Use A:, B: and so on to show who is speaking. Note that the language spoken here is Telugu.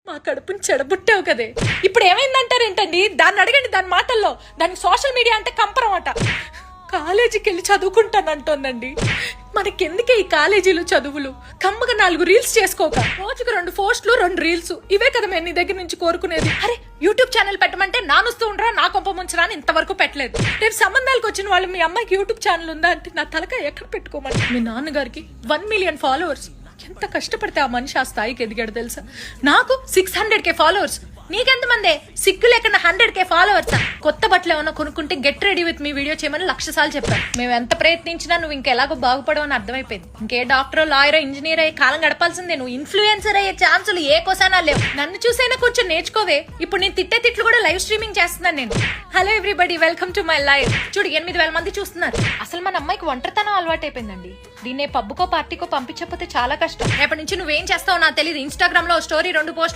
A: మా కడుపుని చెడబుట్టావు కదే. ఇప్పుడు ఏమైందంటారేంటండి? దాన్ని అడగండి, దాని మాటల్లో. దానికి సోషల్ మీడియా అంటే కంపరం అట. కాలేజీకి వెళ్ళి చదువుకుంటానంటోందండి. మనకెందుకే ఈ కాలేజీలు చదువులు? కమ్మగా 4 రీల్స్ చేసుకోక, రోజుకు 2 పోస్టులు 2 రీల్స్, ఇవే కదా మేము నీ దగ్గర నుంచి కోరుకునేది. అరే యూట్యూబ్ ఛానల్ పెట్టమంటే నానుస్తూ ఉండరా, నా కొంప ముంచరా అని ఇంతవరకు పెట్టలేదు. రేపు సంబంధాలకు వచ్చిన వాళ్ళు మీ అమ్మాయికి యూట్యూబ్ ఛానల్ ఉందా అంటే నా తలకాయ ఎక్కడ పెట్టుకోమని. మీ నాన్నగారికి 1 మిలియన్ ఫాలోవర్స్. ఎంత కష్టపడితే ఆ మనిషి ఆ స్థాయికి ఎదిగాడు తెలుసా? నాకు 600K ఫాలోవర్స్. నీకెంతమంది? సిగ్గు లేకుండా 100K ఫాలోవర్స్. కొత్త బట్టలు ఏమన్నా కొనుక్కుంటే get ready with me video చేయమని 1,00,000 సార్లు చెప్పాను. మేము ఎంత ప్రయత్నించినా నువ్వు ఇంకెలాగో బాగుపడవని అర్థమైపోయింది. ఇంకే డాక్టర్, లాయర్, ఇంజనీర్ అయ్యి కాలం గడపాల్సిందే. నువ్వు ఇన్ఫ్లుయెన్సర్ అయ్యే ఛాన్సులు ఏ కోసానా లేవు. నన్ను చూసైనా కొంచెం నేర్చుకోవే. ఇప్పుడు నేను తిట్టే తిట్లు కూడా లైవ్ స్ట్రీమింగ్ చేస్తున్నాను నేను. Hello everybody, welcome to my live. చూడు 8,000 మంది చూస్తున్నారు. అసలు మన అమ్మాయికి ఒంటరితనం అలవాటైపోయిందండి. దీన్నే పబ్బుకో పార్టీకో పంపించకపోతే చాలా కష్టం. రేపటి నుంచి నువ్వేం చేస్తావో నాకు తెలియదు. ఇన్స్టాగ్రామ్ లో స్టోరీ 2 పోస్టులు